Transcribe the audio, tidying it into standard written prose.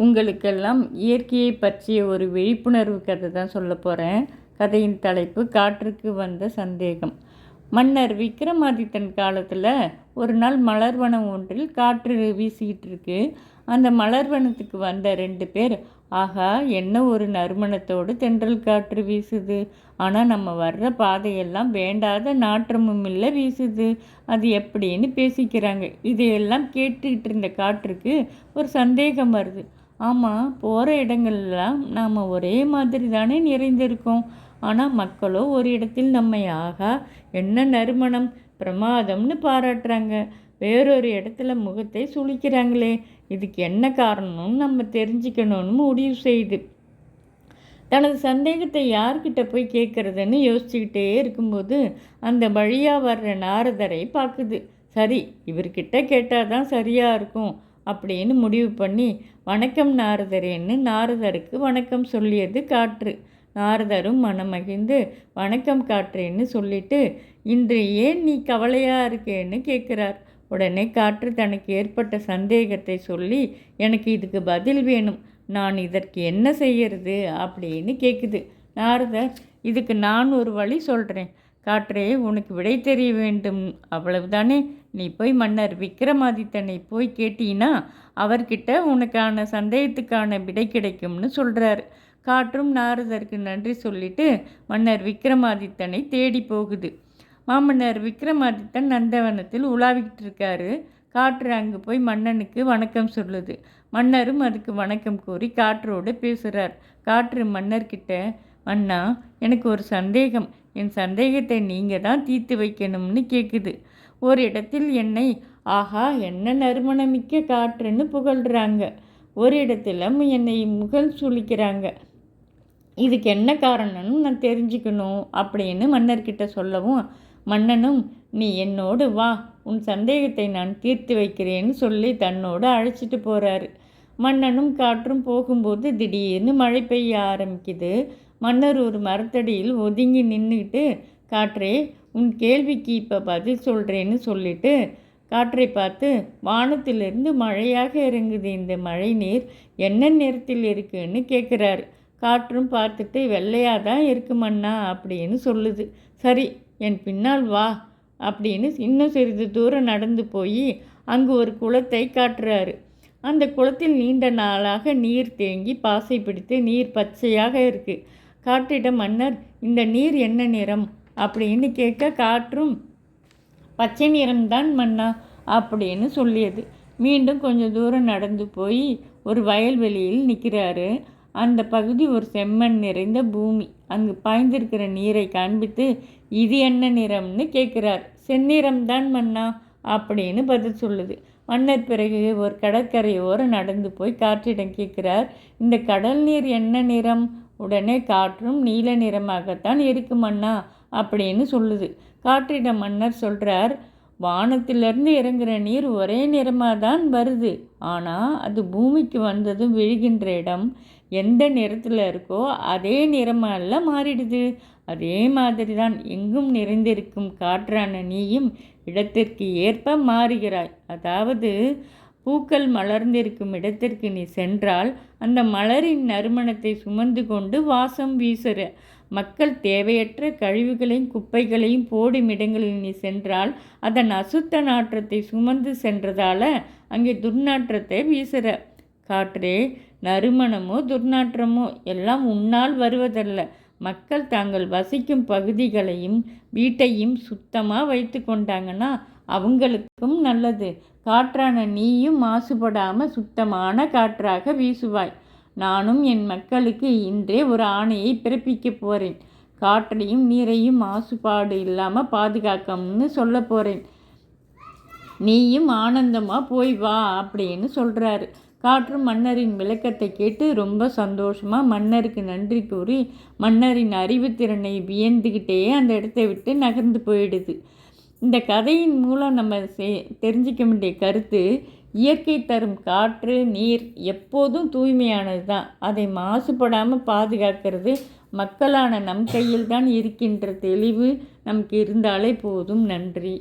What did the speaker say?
உங்களுக்கெல்லாம் இயற்கையை பற்றிய ஒரு விழிப்புணர்வு கதை தான் சொல்ல போகிறேன். கதையின் தலைப்பு காற்றுக்கு வந்த சந்தேகம். மன்னர் விக்ரமாதித்தன் காலத்தில் ஒரு நாள் மலர்வனம் ஒன்றில் காற்று வீசிக்கிட்டு இருக்கு. அந்த மலர்வனத்துக்கு வந்த 2 பேர், ஆகா என்ன ஒரு நறுமணத்தோடு தென்றல் காற்று வீசுது, ஆனால் நம்ம வர்ற பாதையெல்லாம் வேண்டாத நாற்றமும் இல்லை வீசுது, அது எப்படின்னு பேசிக்கிறாங்க. இதையெல்லாம் கேட்டுக்கிட்டு இருந்த காற்றுக்கு ஒரு சந்தேகம் வருது. ஆமாம், போகிற இடங்கள்லாம் நாம் ஒரே மாதிரி தானே நிறைந்திருக்கோம். ஆனால் மக்களோ ஒரு இடத்தில் நம்மை ஆகா என்ன நறுமணம் பிரமாதம்னு பாராட்டுறாங்க, வேறொரு இடத்துல முகத்தை சுளிக்கிறாங்களே, இதுக்கு என்ன காரணம்னு நம்ம தெரிஞ்சுக்கணும்னு முடிவு செய்யுது. தனது சந்தேகத்தை யார்கிட்ட போய் கேட்குறதுன்னு யோசிச்சுக்கிட்டே இருக்கும்போது அந்த வழியாக வர்ற நாரதரை பார்க்குது. சரி, இவர்கிட்ட கேட்டால் தான் சரியாக இருக்கும் அப்படின்னு முடிவு பண்ணி, வணக்கம் நாரதரேன்னு நாரதருக்கு வணக்கம் சொல்லியது காற்று. நாரதரும் மனமகிழ்ந்து வணக்கம் காற்றேன்னு சொல்லிட்டு, இன்று ஏன் நீ கவலையாக இருக்கேன்னு கேட்குறார். உடனே காற்று தனக்கு ஏற்பட்ட சந்தேகத்தை சொல்லி, எனக்கு இதுக்கு பதில் வேணும், நான் இதற்கு என்ன செய்யறது அப்படின்னு கேட்குது. நாரதர், இதுக்கு நான் ஒரு வழி சொல்கிறேன். காற்றே, உனக்கு விடை தெரிய வேண்டும், அவ்வளவுதானே. நீ போய் மன்னர் விக்ரமாதித்தனை போய் கேட்டீன்னா அவர்கிட்ட உனக்கான சந்தேகத்துக்கான விடை கிடைக்கும்னு சொல்கிறாரு. காற்றும் நாரதருக்கு நன்றி சொல்லிட்டு மன்னர் விக்ரமாதித்தனை தேடி போகுது. மாமன்னர் விக்ரமாதித்தன் நந்தவனத்தில் உலாவிக்கிட்டு இருக்காரு. காற்று அங்கே போய் மன்னனுக்கு வணக்கம் சொல்லுது. மன்னரும் அதுக்கு வணக்கம் கூறி காற்றோடு பேசுகிறார். காற்று மன்னர்கிட்ட, மன்னா, எனக்கு ஒரு சந்தேகம், என் சந்தேகத்தை நீங்கள் தான் தீர்த்து வைக்கணும்னு கேட்குது. ஒரு இடத்தில் என்னை ஆஹா என்ன நறுமணமிக்க காற்றுன்னு புகழ்கிறாங்க, ஒரு இடத்துல என்னை முகல் சுளிக்கிறாங்க. இதுக்கு என்ன காரணம்னு நான் தெரிஞ்சுக்கணும் அப்படின்னு மன்னர்கிட்ட சொல்லவும், மன்னனும் நீ என்னோடு வா, உன் சந்தேகத்தை நான் தீர்த்து வைக்கிறேன்னு சொல்லி தன்னோடு அழைச்சிட்டு போகிறாரு. மன்னனும் காற்றும் போகும்போது திடீர்னு மழை பெய்ய ஆரம்பிக்குது. மன்னர் ஒரு மரத்தடியில் ஒதுங்கி நின்றுக்கிட்டு, காற்றே, உன் கேள்விக்கு இப்போ பதில் சொல்கிறேன்னு சொல்லிட்டு காற்றை பார்த்து, வானத்திலிருந்து மழையாக இறங்குது, இந்த மழை நீர் என்ன நிறத்தில் இருக்குன்னு கேட்குறாரு. காற்றும் பார்த்துட்டு, வெள்ளையாக தான் இருக்கு மன்னா அப்படின்னு சொல்லுது. சரி, என் பின்னால் வா அப்படின்னு இன்னும் சிறிது தூரம் நடந்து போய் அங்கு ஒரு குளத்தை காட்டுறாரு. அந்த குளத்தில் நீண்ட நாளாக நீர் தேங்கி பாசை பிடித்து நீர் பச்சையாக இருக்குது. காற்றிடம் மன்னர், இந்த நீர் என்ன நிறம் அப்படின்னு கேட்க, காற்றும் பச்சை நிறம்தான் மன்னா அப்படின்னு சொல்லியது. மீண்டும் கொஞ்சம் தூரம் நடந்து போய் ஒரு வயல்வெளியில் நிற்கிறாரு. அந்த பகுதி ஒரு செம்மண் நிறைந்த பூமி. அங்கு பாய்ந்திருக்கிற நீரை காண்பித்து, இது என்ன நிறம்னு கேட்குறார். செந்நிறம்தான் மன்னா அப்படின்னு பதில் சொல்லுது. மன்னர் பிறகு ஒரு கடற்கரையோரம் நடந்து போய் காற்றிடம் கேட்குறார், இந்த கடல் நீர் என்ன நிறம்? உடனே காற்றும் நீல நிறமாகத்தான் இருக்கு மன்னா அப்படின்னு சொல்லுது. காற்றிடம் மன்னர் சொல்கிறார், வானத்திலிருந்து இறங்குற நீர் ஒரே நிறமாக தான் வருது, ஆனால் அது பூமிக்கு வந்ததும் விழுகின்ற இடம் எந்த நிறத்தில் இருக்கோ அதே நிறமால மாறிடுது. அதே மாதிரி தான் எங்கும் நிறைந்திருக்கும் காற்றான நீயும் இடத்திற்கு ஏற்ப மாறுகிறாய். அதாவது பூக்கள் மலர்ந்திருக்கும் இடத்திற்கு நீ சென்றால் அந்த மலரின் நறுமணத்தை சுமந்து கொண்டு வாசம் வீசுற. மக்கள் தேவையற்ற கழிவுகளையும் குப்பைகளையும் போடும் இடங்களில் நீ சென்றால் அதன் அசுத்த நாற்றத்தை சுமந்து சென்றதால் அங்கே துர்நாற்றத்தை வீசுற. காற்றே, நறுமணமோ துர்நாற்றமோ எல்லாம் உன்னால் வருவதல்ல. மக்கள் தாங்கள் வசிக்கும் பகுதிகளையும் வீட்டையும் சுத்தமாக வைத்து கொண்டாங்கன்னா அவங்களுக்கும் நல்லது. காற்றான நீயும் மாசுபடாமல் சுத்தமான காற்றாக வீசுவாய். நானும் என் மக்களுக்கு இன்றே ஒரு ஆணையை பிறப்பிக்க போகிறேன். காற்றையும் நீரையும் மாசுபாடு இல்லாமல் பாதுகாக்கணும்னு சொல்ல போகிறேன். நீயும் ஆனந்தமாக போய் வா அப்படின்னு சொல்கிறாரு. காற்று மன்னரின் விளக்கத்தை கேட்டு ரொம்ப சந்தோஷமாக மன்னருக்கு நன்றி கூறி மன்னரின் அறிவுத்திறனை வியந்துக்கிட்டே அந்த இடத்தை விட்டு நகர்ந்து போயிடுது. இந்த கதையின் மூலம் நம்ம தெரிஞ்சிக்க வேண்டிய கருத்து, இயற்கை தரும் காற்று நீர் எப்போதும் தூய்மையானது தான். அதை மாசுபடாமல் பாதுகாக்கிறது மக்களான நம் கையில் தான் இருக்கின்ற தெளிவு நமக்கு இருந்தாலே போதும். நன்றி.